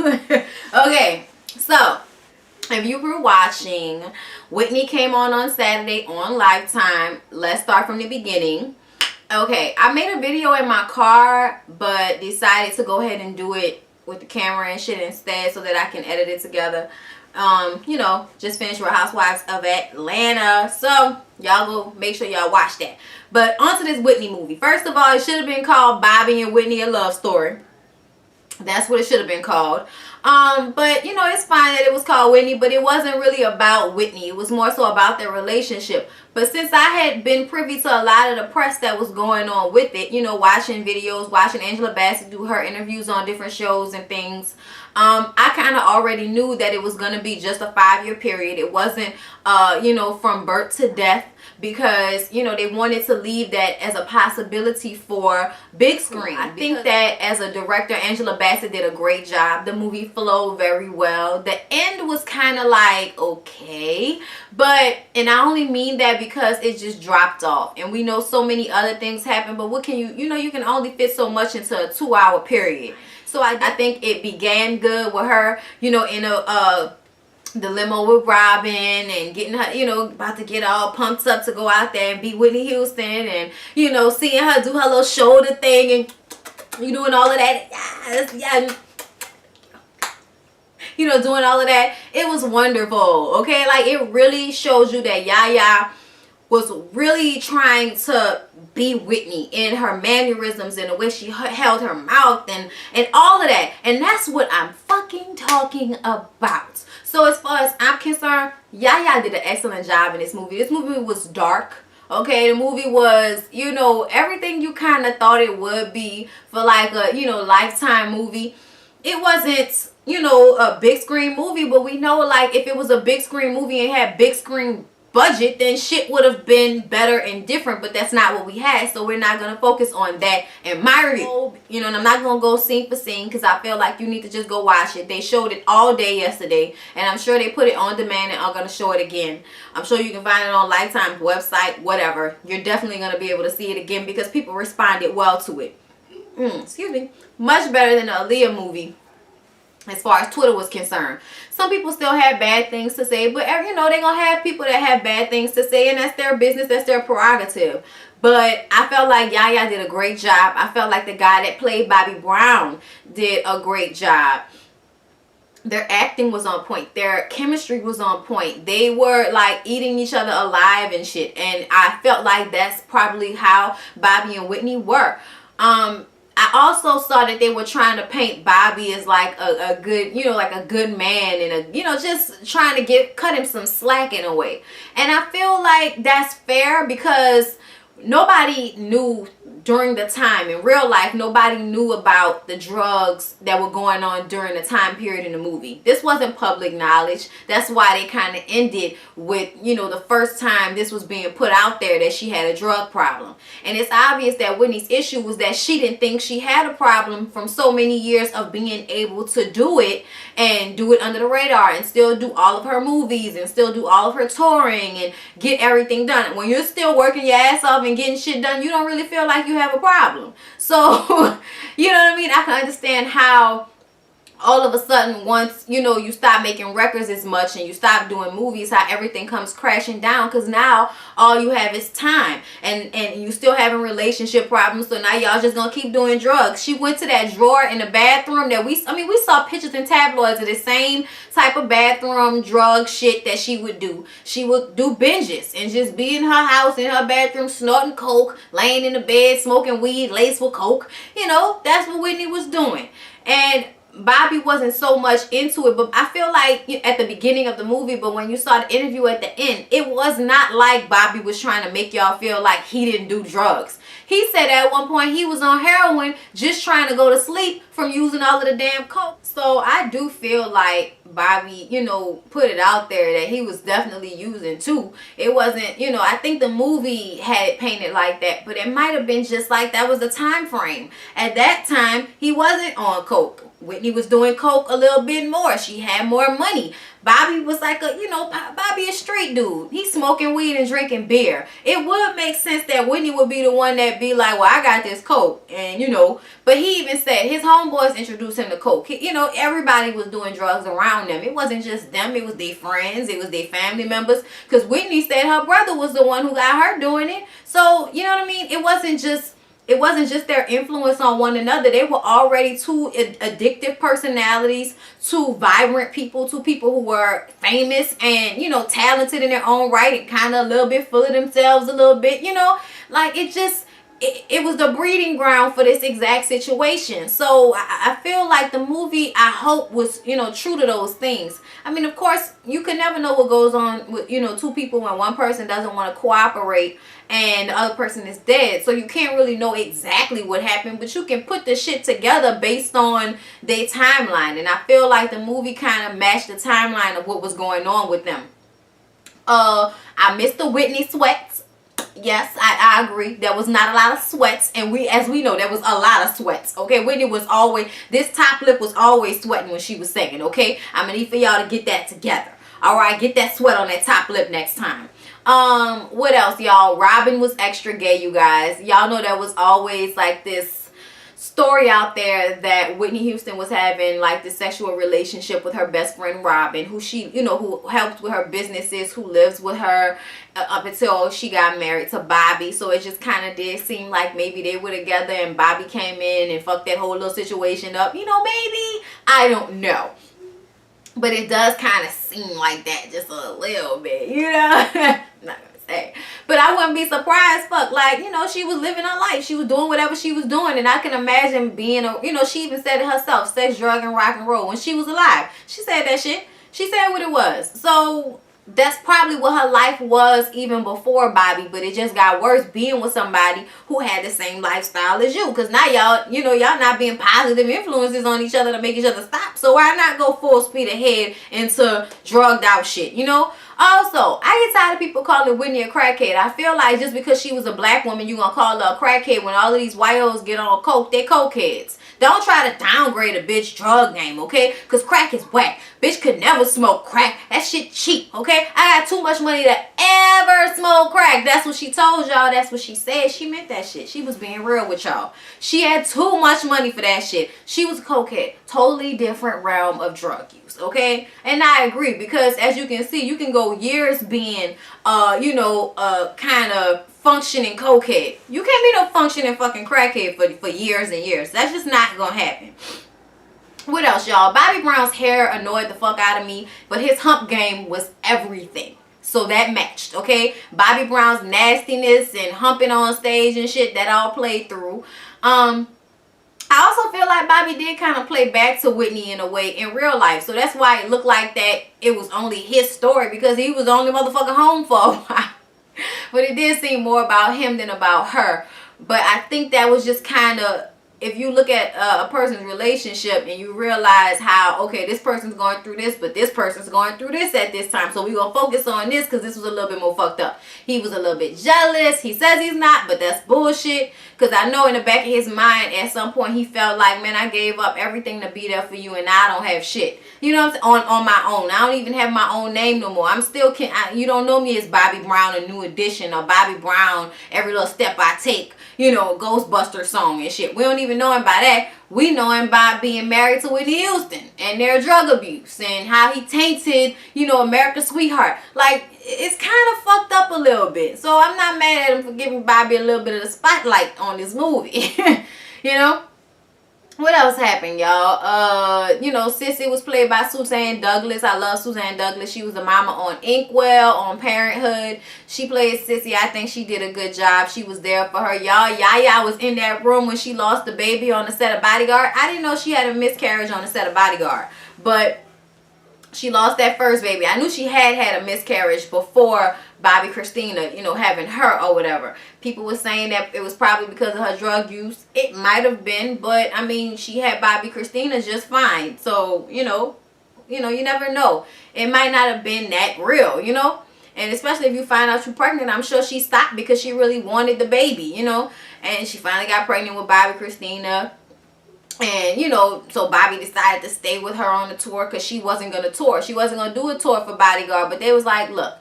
Okay, so if you were watching, Whitney came on Saturday on Lifetime. Let's start from the beginning. Okay, I made a video in my car, but decided to go ahead and do it with the camera and shit instead so that I can edit it together. You know, just finished Real Housewives of Atlanta. So, y'all go make sure y'all watch that. But onto this Whitney movie. First of all, it should have been called Bobby and Whitney, A Love Story. That's what it should have been called. But you know, it's fine that it was called Whitney, but it wasn't really about Whitney. It was more so about their relationship. But since I had been privy to a lot of the press that was going on with it, you know, watching videos, watching Angela Bassett do her interviews on different shows and things, I kind of already knew that it was going to be just a 5-year period. It wasn't, you know, from birth to death, because, you know, they wanted to leave that as a possibility for big screen. I think that as a director, Angela Bassett did a great job. The movie flowed very well. The end was kind of like, okay, but, and I only mean that because it just dropped off. And we know so many other things happen, but what can you know, you can only fit so much into a 2-hour period. So I think it began good with her, you know, in the limo with Robin and getting her, you know, about to get all pumped up to go out there and beat Whitney Houston, and, you know, seeing her do her little shoulder thing and you doing all of that. Yes, yeah. You know, doing all of that. It was wonderful. Okay, like, it really shows you that Yaya was really trying to be Whitney in her mannerisms and the way she held her mouth and all of that. And that's what I'm fucking talking about. So as far as I'm concerned, Yaya did an excellent job in this movie. This movie was dark. Okay, the movie was, you know, everything you kind of thought it would be for like a, you know, Lifetime movie. It wasn't, you know, a big screen movie, but we know, like, if it was a big screen movie and had big screen budget, then shit would have been better and different, but that's not what we had, so we're not going to focus on that in my review. You know, and I'm not going to go scene for scene because I feel like you need to just go watch it. They showed it all day yesterday, and I'm sure they put it on demand and are going to show it again. I'm sure you can find it on Lifetime's website, whatever. You're definitely going to be able to see it again because people responded well to it. Excuse me. Much better than the Aaliyah movie, as far as Twitter was concerned. Some people still have bad things to say, but, you know, they're going to have people that have bad things to say, and that's their business, that's their prerogative. But I felt like Yaya did a great job. I felt like the guy that played Bobby Brown did a great job. Their acting was on point. Their chemistry was on point. They were like eating each other alive and shit. And I felt like that's probably how Bobby and Whitney were. I also saw that they were trying to paint Bobby as like a good, you know, like a good man, and a, you know, just trying to cut him some slack in a way. And I feel like that's fair because nobody knew during the time, in real life, nobody knew about the drugs that were going on during the time period in the movie. This wasn't public knowledge. That's why they kind of ended with, you know, the first time this was being put out there that she had a drug problem. And it's obvious that Whitney's issue was that she didn't think she had a problem from so many years of being able to do it and do it under the radar and still do all of her movies and still do all of her touring and get everything done. When you're still working your ass off and getting shit done, you don't really feel like you have a problem. So, you know what I mean? I can understand how all of a sudden, once, you know, you stop making records as much and you stop doing movies, how everything comes crashing down, because now all you have is time, and you still having relationship problems, so now y'all just gonna keep doing drugs. She went to that drawer in the bathroom that we saw pictures in tabloids of the same type of bathroom drug shit that she would do. She would do binges and just be in her house, in her bathroom, snorting coke, laying in the bed, smoking weed laced with coke. You know, that's what Whitney was doing. And Bobby wasn't so much into it, but I feel like at the beginning of the movie, but when you saw the interview at the end, it was not like Bobby was trying to make y'all feel like he didn't do drugs. He said at one point he was on heroin just trying to go to sleep from using all of the damn coke. So I do feel like Bobby, you know, put it out there that he was definitely using too. It wasn't, you know, I think the movie had it painted like that, but it might have been just like that was the time frame. At that time, he wasn't on coke. Whitney was doing coke a little bit more. She had more money. Bobby was like a, Bobby a street dude. He's smoking weed and drinking beer. It would make sense that Whitney would be the one that be like, well, I got this coke. And, but he even said his homeboys introduced him to coke. Everybody was doing drugs around them. It wasn't just them. It was their friends. It was their family members. Because Whitney said her brother was the one who got her doing it. So, you know what I mean? It wasn't just their influence on one another. They were already two addictive personalities, two vibrant people, two people who were famous and, talented in their own right and kind of a little bit full of themselves a little bit, like it was the breeding ground for this exact situation. So I feel like the movie, I hope, was, true to those things. I mean, of course, you can never know what goes on with, two people when one person doesn't want to cooperate and the other person is dead. So you can't really know exactly what happened, but you can put the shit together based on their timeline. And I feel like the movie kind of matched the timeline of what was going on with them. I missed the Whitney sweats. Yes, I agree. There was not a lot of sweats, and as we know, there was a lot of sweats. Okay, Whitney was always, this top lip was always sweating when she was singing. Okay, I'm gonna need for y'all to get that together. All right, get that sweat on that top lip next time. What else, y'all? Robin was extra gay, you guys. Y'all know there was always like this story out there that Whitney Houston was having like this sexual relationship with her best friend Robin, who she, who helps with her businesses, who lives with her up until she got married to Bobby. So it just kind of did seem like maybe they were together and Bobby came in and fucked that whole little situation up. Maybe. I don't know. But it does kind of seem like that just a little bit, I'm not gonna say. But I wouldn't be surprised, like, she was living her life. She was doing whatever she was doing. And I can imagine being she even said it herself, sex, drug, and rock and roll. When she was alive, she said that shit. She said what it was. So that's probably what her life was even before Bobby, but it just got worse being with somebody who had the same lifestyle as you. Because now y'all not being positive influences on each other to make each other stop. So why not go full speed ahead into drugged out shit, Also, I get tired of people calling Whitney a crackhead. I feel like just because she was a black woman, you gonna call her a crackhead when all of these white get on coke, they cokeheads. Don't try to downgrade a bitch drug name, okay? Because crack is whack. Bitch could never smoke crack. That shit cheap, okay? I got too much money to ever smoke crack. That's what she told y'all. That's what she said. She meant that shit. She was being real with y'all. She had too much money for that shit. She was a cokehead. Totally different realm of drug use, okay? And I agree, because as you can see, you can go years being, kind of functioning cokehead. You can't be no functioning fucking crackhead for years and years. That's just not gonna happen. What else, y'all? Bobby Brown's hair annoyed the fuck out of me, but his hump game was everything. So that matched, okay? Bobby Brown's nastiness and humping on stage and shit, that all played through. I also feel like Bobby did kind of play back to Whitney in a way in real life. So that's why it looked like that it was only his story, because he was the only motherfucker home for a while. But it did seem more about him than about her. But I think that was just kind of, if you look at a person's relationship and you realize how, okay, this person's going through this, but this person's going through this at this time. So we're going to focus on this because this was a little bit more fucked up. He was a little bit jealous. He says he's not, but that's bullshit. Because I know in the back of his mind, at some point, he felt like, man, I gave up everything to be there for you and now I don't have shit. You know what I'm saying? On my own. I don't even have my own name no more. I'm still, you don't know me as Bobby Brown, a New Edition, or Bobby Brown, Every Little Step I Take, Ghostbuster song and shit. We don't even know him by that. We know him by being married to Whitney Houston and their drug abuse and how he tainted, America's sweetheart. Like, it's kind of fucked up a little bit. So I'm not mad at him for giving Bobby a little bit of the spotlight on this movie. What else happened, y'all? Sissy was played by Suzanne Douglas. I love Suzanne Douglas. She was the mama on Inkwell, on Parenthood. She played Sissy. I think she did a good job. She was there for her, y'all. Yaya was in that room when she lost the baby on the set of Bodyguard. I didn't know she had a miscarriage on the set of Bodyguard. But she lost that first baby. I knew she had a miscarriage before Bobby Christina, having her or whatever. People were saying that it was probably because of her drug use. It might have been, but I mean, she had Bobby Christina just fine. So, you never know. It might not have been that real, And especially if you find out you're pregnant, I'm sure she stopped because she really wanted the baby, And she finally got pregnant with Bobby Christina. And, you know, so Bobby decided to stay with her on the tour because she wasn't going to tour. She wasn't going to do a tour for Bodyguard. But they was like, look,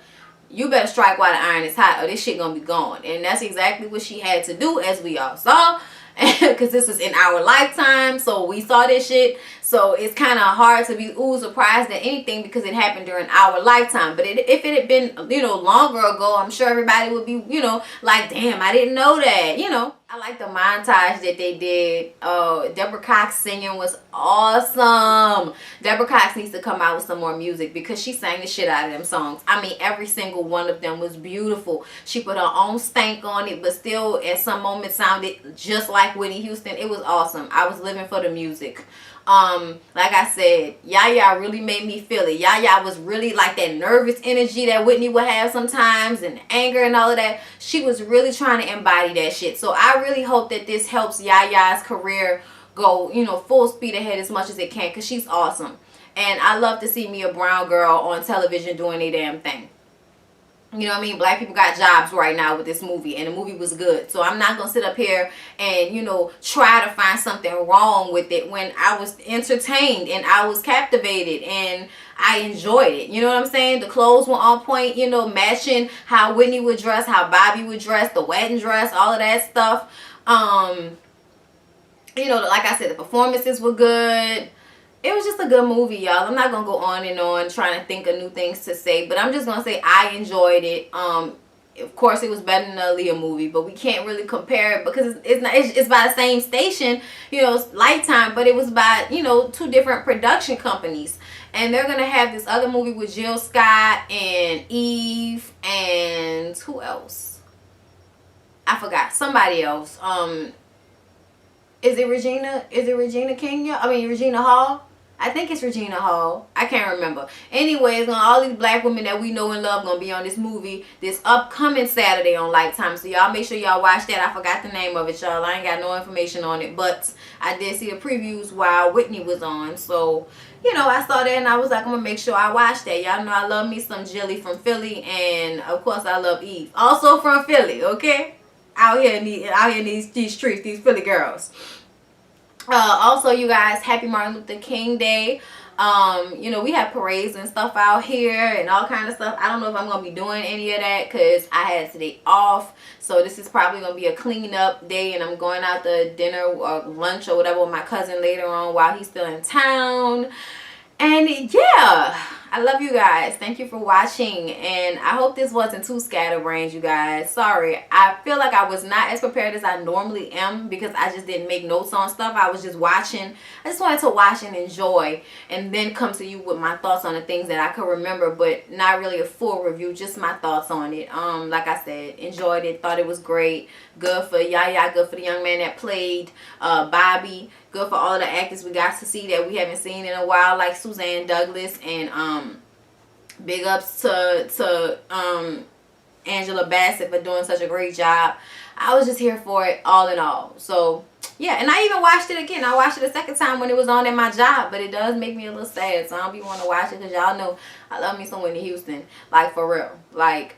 you better strike while the iron is hot or this shit going to be gone. And that's exactly what she had to do, as we all saw. Because this was in our lifetime. So we saw this shit. So it's kind of hard to be surprised at anything because it happened during our lifetime. But if it had been, you know, longer ago, I'm sure everybody would be, you know, like, damn, I didn't know that, you know. I like the montage that they did. Deborah Cox singing was awesome. Deborah Cox needs to come out with some more music because she sang the shit out of them songs. I mean, every single one of them was beautiful. She put her own stank on it, but still at some moments sounded just like Whitney Houston. It was awesome. I was living for the music. Like I said, Yaya really made me feel it. Yaya was really like that nervous energy that Whitney would have sometimes, and anger and all of that. She was really trying to embody that shit. So I really hope that this helps Yaya's career go, you know, full speed ahead as much as it can, because she's awesome. And I love to see me a brown girl on television doing a damn thing. You know what I mean? Black people got jobs right now with this movie, and the movie was good. So I'm not going to sit up here and, you know, try to find something wrong with it when I was entertained and I was captivated and I enjoyed it. You know what I'm saying? The clothes were on point, you know, matching how Whitney would dress, how Bobby would dress, the wedding dress, all of that stuff. You know, like I said, the performances were good. It was just a good movie, y'all. I'm not going to go on and on trying to think of new things to say, but I'm just going to say I enjoyed it. Of course, it was better than the Aaliyah movie, but we can't really compare it because it's by the same station, you know, Lifetime, but it was by, you know, two different production companies. And they're going to have this other movie with Jill Scott and Eve and who else? I forgot. Somebody else. Is it Regina? Is it Regina Kenya? I mean, Regina Hall? I think it's Regina Hall. I can't remember. Anyways, all these black women that we know and love going to be on this movie this upcoming Saturday on Lifetime. So y'all make sure y'all watch that. I forgot the name of it, y'all. I ain't got no information on it. But I did see the previews while Whitney was on. So, you know, I saw that and I was like, I'm going to make sure I watch that. Y'all know I love me some Jilly from Philly. And, of course, I love Eve. Also from Philly, okay? Out here in these streets, these Philly girls. Also, you guys, happy Martin Luther King Day. You know, we have parades and stuff out here and all kind of stuff. I don't know if I'm going to be doing any of that because I had today off. So this is probably going to be a cleanup day, and I'm going out to dinner or lunch or whatever with my cousin later on while he's still in town. And yeah, I love you guys. Thank you for watching. And I hope this wasn't too scatterbrained, you guys. Sorry. I feel like I was not as prepared as I normally am because I just didn't make notes on stuff. I was just watching. I just wanted to watch and enjoy and then come to you with my thoughts on the things that I could remember, but not really a full review, just my thoughts on it. Like I said, enjoyed it. Thought it was great. Good for Yaya. Good for the young man that played Bobby. Good for all the actors we got to see that we haven't seen in a while, like Suzanne Douglas, and big ups to Angela Bassett for doing such a great job. I was just here for it all in all. So yeah, and I even watched it again. I watched it a second time when it was on at my job, but it does make me a little sad. So I don't be wanting to watch it because y'all know I love me some Whitney Houston, like for real. Like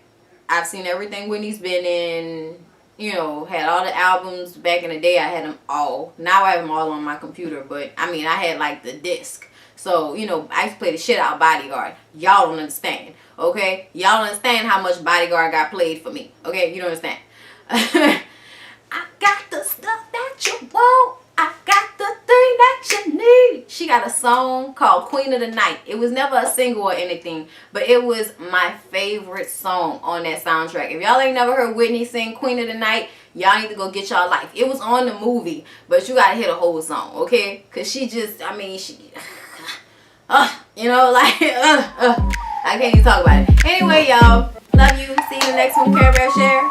I've seen everything Whitney's been in. You know, had all the albums back in the day. I had them all. Now I have them all on my computer. But, I mean, I had, like, the disc. So, you know, I used to play the shit out of Bodyguard. Y'all don't understand, okay? Y'all don't understand how much Bodyguard got played for me, okay? You don't understand. I got the stuff that you want. I got the thing that you need. She got a song called Queen of the Night. It was never a single or anything, but it was my favorite song on that soundtrack. If y'all ain't never heard Whitney sing Queen of the Night, y'all need to go get y'all life. It was on the movie, but you gotta hear the whole song, okay? Because she just, I mean, she, you know, like, I can't even talk about it. Anyway, y'all, love you. See you in the next one. Care Bear Share.